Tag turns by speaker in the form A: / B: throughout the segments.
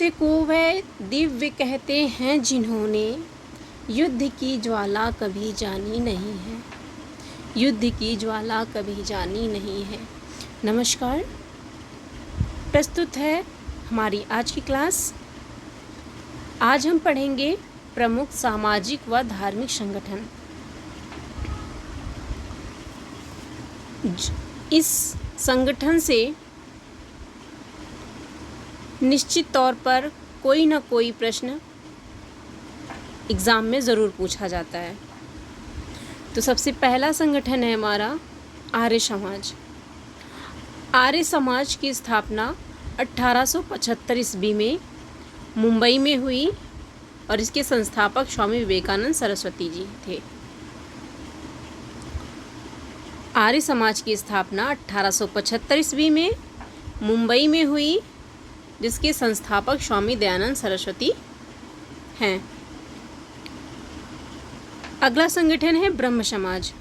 A: सत्य को वह दिव्य कहते हैं जिन्होंने युद्ध की ज्वाला कभी जानी नहीं है। युद्ध की ज्वाला कभी जानी नहीं है। नमस्कार, प्रस्तुत है हमारी आज की क्लास। आज हम पढ़ेंगे प्रमुख सामाजिक व धार्मिक संगठन। इस संगठन से निश्चित तौर पर कोई ना कोई प्रश्न एग्ज़ाम में ज़रूर पूछा जाता है। तो सबसे पहला संगठन है हमारा आर्य समाज। आर्य समाज की स्थापना 1875 ईस्वी में मुंबई में हुई और इसके संस्थापक स्वामी विवेकानंद सरस्वती जी थे। आर्य समाज की स्थापना 1875 ईस्वी में मुंबई में हुई, जिसके संस्थापक स्वामी दयानंद सरस्वती हैं। अगला संगठन है ब्रह्म समाज।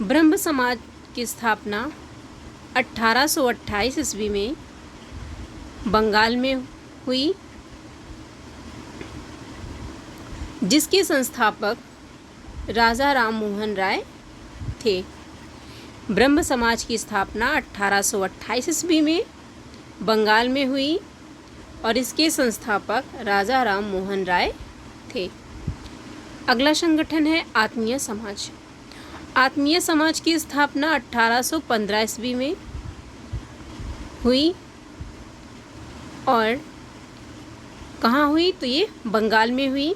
A: ब्रह्म समाज की स्थापना 1828 ईस्वी में बंगाल में हुई, जिसके संस्थापक राजा राम मोहन राय थे। ब्रह्म समाज की स्थापना 1828 ईस्वी में बंगाल में हुई और इसके संस्थापक राजा राम मोहन राय थे। अगला संगठन है आत्मीय समाज। आत्मीय समाज की स्थापना 1815 ईस्वी में हुई और कहाँ हुई तो ये बंगाल में हुई।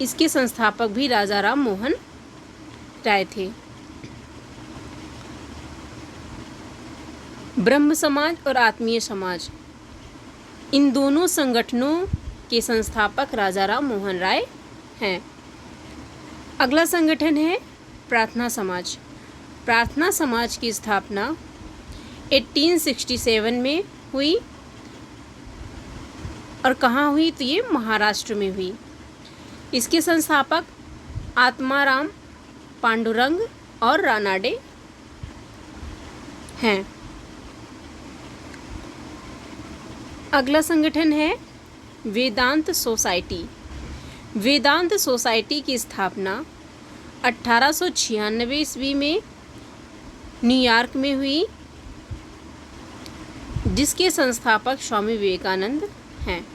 A: इसके संस्थापक भी राजा राम मोहन राय थे। ब्रह्म समाज और आत्मीय समाज, इन दोनों संगठनों के संस्थापक राजा राम मोहन राय हैं। अगला संगठन है प्रार्थना समाज। प्रार्थना समाज की स्थापना 1867 में हुई और कहाँ हुई तो ये महाराष्ट्र में हुई। इसके संस्थापक आत्माराम पांडुरंग और रानाडे हैं। अगला संगठन है वेदांत सोसाइटी। वेदांत सोसाइटी की स्थापना 1896 ईस्वी में न्यूयॉर्क में हुई, जिसके संस्थापक स्वामी विवेकानंद हैं।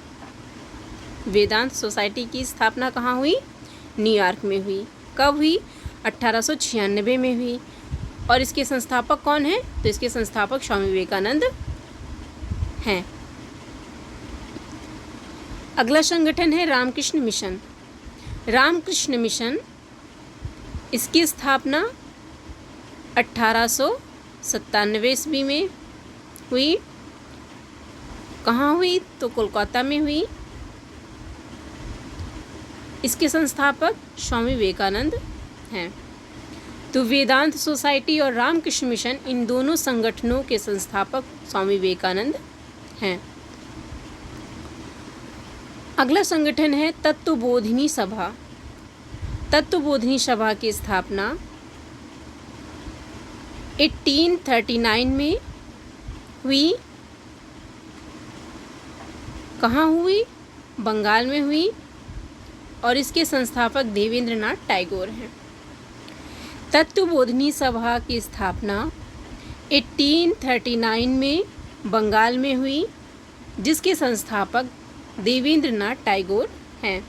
A: वेदांत सोसाइटी की स्थापना कहाँ हुई? न्यूयॉर्क में हुई। कब हुई? 1896 में हुई और इसके संस्थापक कौन हैं? तो इसके संस्थापक स्वामी विवेकानंद हैं। अगला संगठन है रामकृष्ण मिशन। रामकृष्ण मिशन, इसकी स्थापना 1897 ईस्वी में हुई। कहाँ हुई तो कोलकाता में हुई। इसके संस्थापक स्वामी विवेकानंद हैं। तो वेदांत सोसाइटी और रामकृष्ण मिशन, इन दोनों संगठनों के संस्थापक स्वामी विवेकानंद हैं। अगला संगठन है तत्वबोधिनी सभा। तत्वबोधिनी सभा की स्थापना 1839 में हुई। कहाँ हुई? बंगाल में हुई और इसके संस्थापक देवेंद्रनाथ टैगोर हैं। तत्वबोधिनी सभा की स्थापना 1839 में बंगाल में हुई, जिसके संस्थापक देवेंद्रनाथ टैगोर हैं।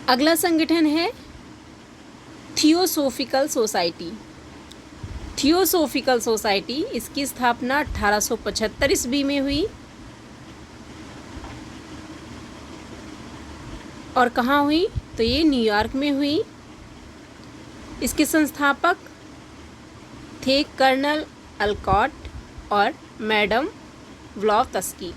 A: अगला संगठन है थियोसोफिकल सोसाइटी। थियोसोफिकल सोसाइटी, इसकी स्थापना 1875 ईस्वी में हुई और कहाँ हुई तो ये न्यूयॉर्क में हुई। इसके संस्थापक थे कर्नल अलकॉट और मैडम ब्लॉवत्स्की।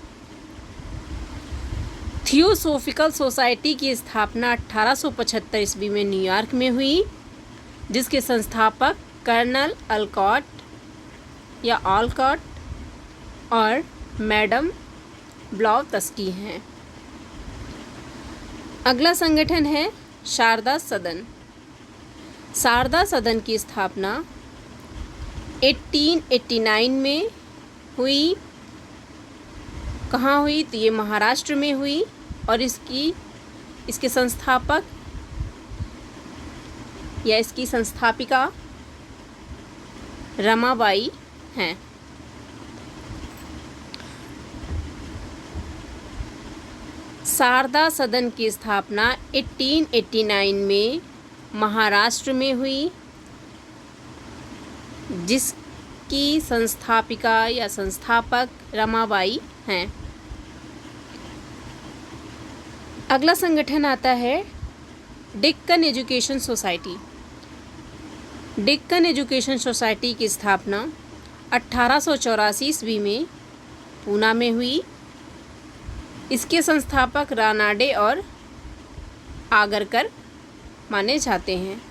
A: थियोसोफिकल सोसाइटी की स्थापना 1875 ईस्वी में न्यूयॉर्क में हुई, जिसके संस्थापक कर्नल अलकॉट या ऑलकॉट और मैडम ब्लॉवत्स्की हैं। अगला संगठन है शारदा सदन। शारदा सदन की स्थापना 1889 में हुई कहाँ हुई? तो ये महाराष्ट्र में हुई और इसके संस्थापक या इसकी संस्थापिका रमाबाई हैं। शारदा सदन की स्थापना 1889 में महाराष्ट्र में हुई, जिसकी संस्थापिका या संस्थापक रमाबाई हैं। अगला संगठन आता है Deccan education society. Deccan education society की स्थापना 1884 ईस्वी में पूना में हुई। इसके संस्थापक रानाडे और आगरकर माने जाते हैं।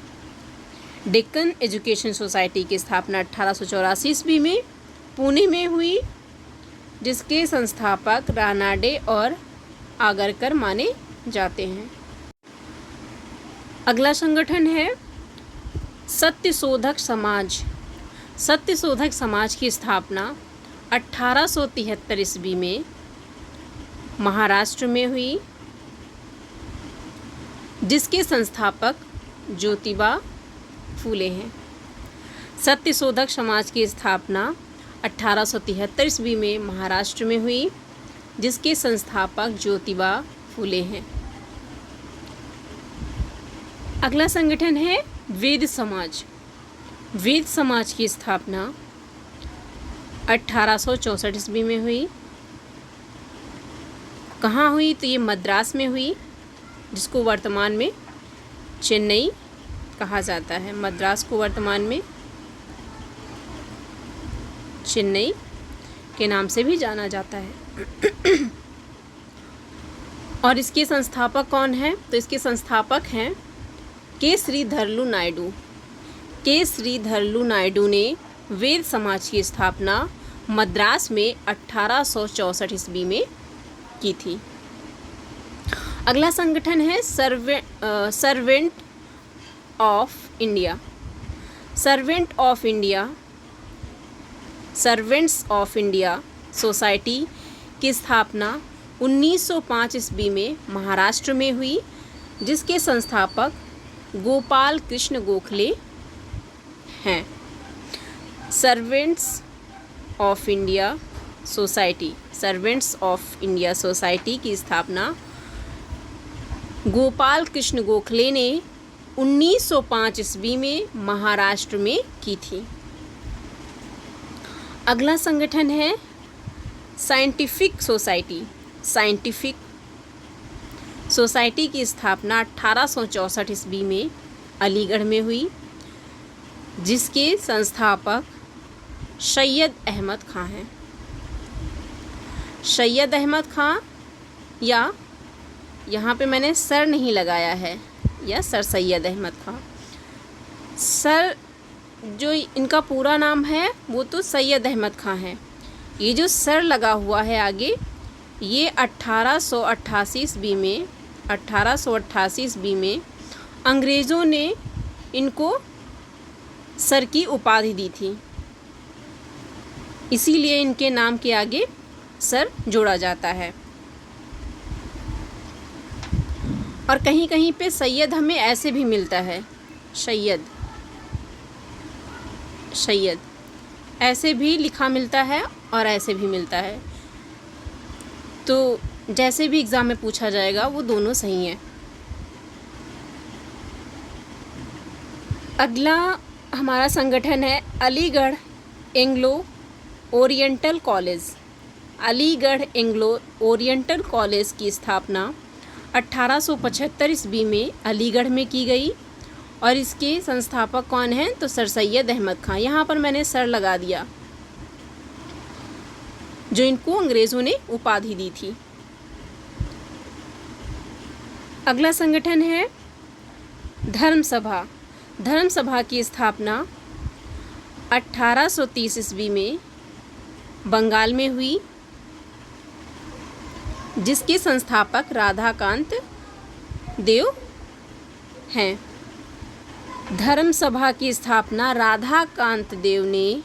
A: डेक्कन एजुकेशन सोसाइटी की स्थापना 1884 ईस्वी में पुणे में हुई, जिसके संस्थापक रानाडे और आगरकर माने जाते हैं। अगला संगठन है सत्यशोधक समाज। सत्यशोधक समाज की स्थापना 1873 ईस्वी में महाराष्ट्र में हुई, जिसके संस्थापक ज्योतिबा फूले हैं। सत्यशोधक समाज की स्थापना 1873 ईस्वी में महाराष्ट्र में हुई, जिसके संस्थापक ज्योतिबा फूले हैं। अगला संगठन है वेद समाज। वेद समाज की स्थापना 1864 ईस्वी में हुई। कहाँ हुई? तो ये मद्रास में हुई, जिसको वर्तमान में चेन्नई कहा जाता है। मद्रास को वर्तमान में चेन्नई के नाम से भी जाना जाता है। और इसके संस्थापक कौन हैं? तो इसके संस्थापक हैं के श्रीधरलू नायडू। के श्रीधरलू नायडू ने वेद समाज की स्थापना मद्रास में 1864 ईस्वी में की थी। अगला संगठन है servant of India. Servants of India society की स्थापना 1905 ईस्वी में महाराष्ट्र में हुई, जिसके संस्थापक गोपाल कृष्ण गोखले हैं। सर्वेंट्स ऑफ इंडिया सोसाइटी की स्थापना गोपाल कृष्ण गोखले ने 1905 ईस्वी में महाराष्ट्र में की थी। अगला संगठन है साइंटिफिक सोसाइटी की स्थापना 1864 ईस्वी में अलीगढ़ में हुई, जिसके संस्थापक सैयद अहमद खां हैं। सैयद अहमद खां, या यहाँ पे मैंने सर नहीं लगाया है, या सर सैयद अहमद खां। सर जो इनका पूरा नाम है वो तो सैयद अहमद खां है। ये जो सर लगा हुआ है आगे, ये 1888 ईस्वी में अंग्रेज़ों ने इनको सर की उपाधि दी थी, इसीलिए इनके नाम के आगे सर जोड़ा जाता है। और कहीं कहीं पे सैयद हमें ऐसे भी मिलता है, सैयद ऐसे भी लिखा मिलता है और ऐसे भी मिलता है, तो जैसे भी एग्ज़ाम में पूछा जाएगा वो दोनों सही हैं। अगला हमारा संगठन है Aligarh Anglo oriental college. Aligarh Anglo oriental college की स्थापना 1875 ईस्वी में अलीगढ़ में की गई और इसके संस्थापक कौन हैं? तो सर सैयद अहमद खां। यहाँ पर मैंने सर लगा दिया, जो इनको अंग्रेज़ों ने उपाधि दी थी। अगला संगठन है धर्म सभा की स्थापना 1830 ईस्वी में बंगाल में हुई, जिसके संस्थापक राधाकांत देव हैं। धर्म सभा की स्थापना राधाकांत देव ने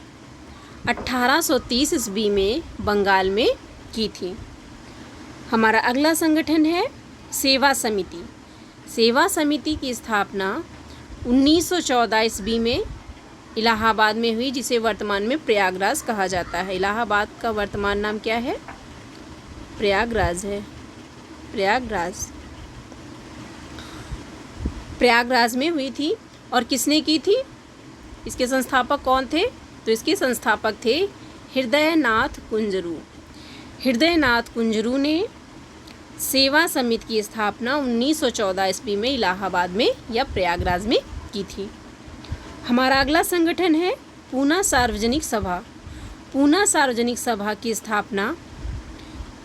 A: 1830 ईस्वी में बंगाल में की थी। हमारा अगला संगठन है सेवा समिति। सेवा समिति की स्थापना 1914 ईस्वी में इलाहाबाद में हुई, जिसे वर्तमान में प्रयागराज कहा जाता है। इलाहाबाद का वर्तमान नाम क्या है? प्रयागराज है। प्रयागराज में हुई थी। और किसने की थी? इसके संस्थापक कौन थे? तो इसके संस्थापक थे हृदयनाथ कुंजरू। हृदयनाथ कुंजरू ने सेवा समिति की स्थापना 1914 ईस्वी में इलाहाबाद में या प्रयागराज में की थी। हमारा अगला संगठन है पूना सार्वजनिक सभा। पूना सार्वजनिक सभा की स्थापना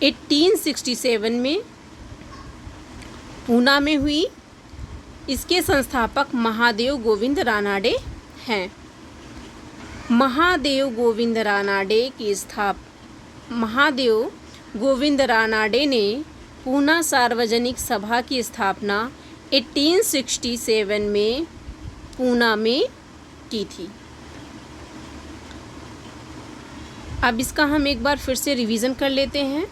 A: 1867 में पूना में हुई। इसके संस्थापक महादेव गोविंद रानाडे हैं। महादेव गोविंद रानाडे ने पूना सार्वजनिक सभा की स्थापना 1867 में पूना में की थी। अब इसका हम एक बार फिर से रिवीजन कर लेते हैं।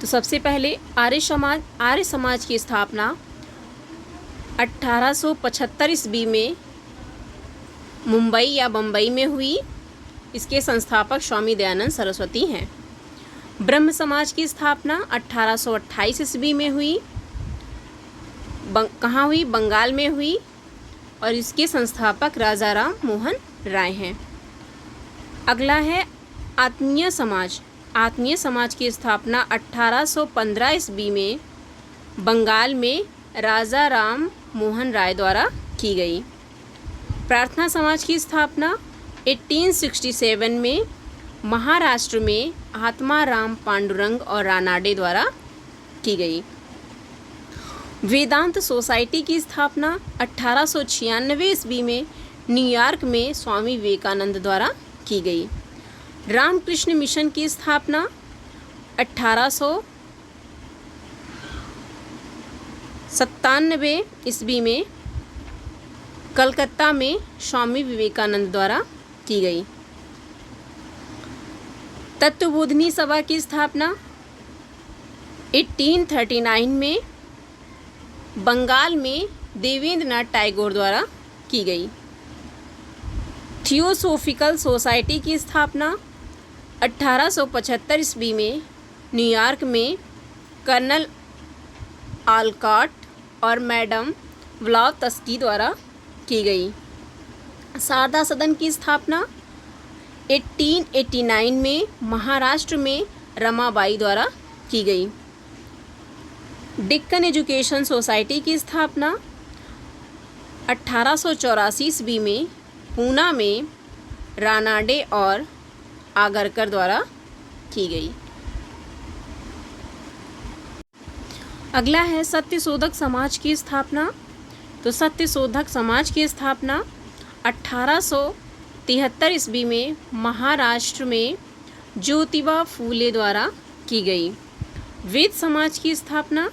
A: तो सबसे पहले आर्य समाज की स्थापना 1875 ईस्वी में मुंबई या बम्बई में हुई। इसके संस्थापक स्वामी दयानंद सरस्वती हैं। ब्रह्म समाज की स्थापना 1828 ईस्वी में हुई। कहाँ हुई? बंगाल में हुई। और इसके संस्थापक राजा राम मोहन राय हैं। अगला है आत्मीय समाज। आत्मीय समाज की स्थापना 1815 ईस्वी में बंगाल में राजा राम मोहन राय द्वारा की गई। प्रार्थना समाज की स्थापना 1867 में महाराष्ट्र में आत्मा राम पांडुरंग और रानाडे द्वारा की गई। वेदांत सोसाइटी की स्थापना 1896 ईस्वी में न्यूयॉर्क में स्वामी विवेकानंद द्वारा की गई। रामकृष्ण मिशन की स्थापना 1897 ईस्वी में कलकत्ता में स्वामी विवेकानंद द्वारा की गई। तत्वबोधिनी सभा की स्थापना 1839 में बंगाल में देवेंद्रनाथ टैगोर द्वारा की गई। थियोसोफिकल सोसाइटी की स्थापना 1875 ईस्वी में न्यूयॉर्क में कर्नल आलकॉट और मैडम ब्लावत्स्की द्वारा की गई। शारदा सदन की स्थापना 1889 में महाराष्ट्र में रमाबाई द्वारा की गई। डेक्कन एजुकेशन सोसाइटी की स्थापना 1884 ईस्वी में पूना में रानाडे और आगरकर द्वारा की गई। अगला है सत्यशोधक समाज की स्थापना। तो सत्यशोधक समाज की स्थापना 1873 ईस्वी में महाराष्ट्र में ज्योतिबा फूले द्वारा की गई। वेद समाज की स्थापना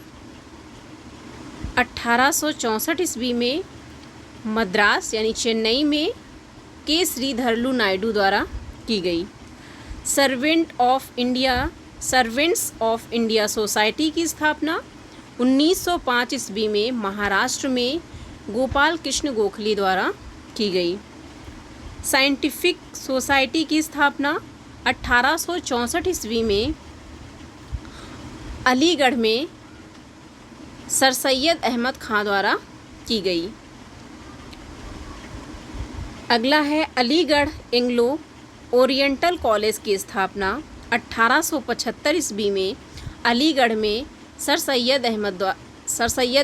A: 1864 ईस्वी में मद्रास यानी चेन्नई में के श्रीधरलू नायडू द्वारा की गई। सर्वेंट्स ऑफ इंडिया सोसाइटी की स्थापना 1905 ईस्वी में महाराष्ट्र में गोपाल कृष्ण गोखले द्वारा की गई। साइंटिफिक सोसाइटी की स्थापना 1864 ईस्वी में अलीगढ़ में सर सैयद अहमद खां द्वारा की गई। अगला है अलीगढ़ एंग्लो ओरिएंटल कॉलेज की स्थापना 1875 ईस्वी में अलीगढ़ में सर सैयद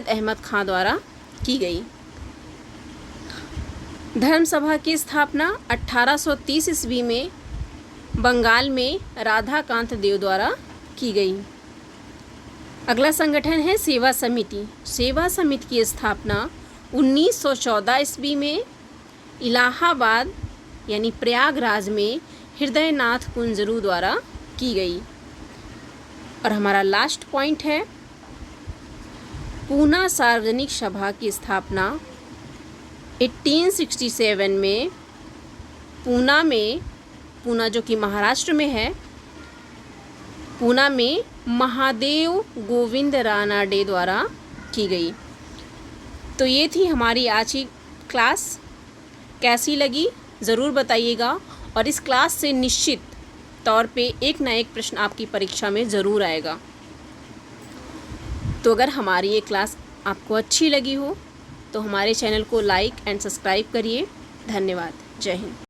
A: अहमद खां द्वारा की गई। धर्म सभा की स्थापना 1830 ईस्वी में बंगाल में राधाकांत देव द्वारा की गई। अगला संगठन है सेवा समिति। सेवा समिति की स्थापना 1914 ईस्वी में इलाहाबाद यानी प्रयागराज में हृदयनाथ कुंजरू द्वारा की गई। और हमारा लास्ट पॉइंट है पूना सार्वजनिक सभा की स्थापना 1867 में पूना जो कि महाराष्ट्र में है, पूना में महादेव गोविंद रानाडे द्वारा की गई। तो ये थी हमारी आज की क्लास। कैसी लगी ज़रूर बताइएगा, और इस क्लास से निश्चित तौर पे एक ना एक प्रश्न आपकी परीक्षा में ज़रूर आएगा। तो अगर हमारी ये क्लास आपको अच्छी लगी हो तो हमारे चैनल को लाइक एंड सब्सक्राइब करिए। धन्यवाद। जय हिंद।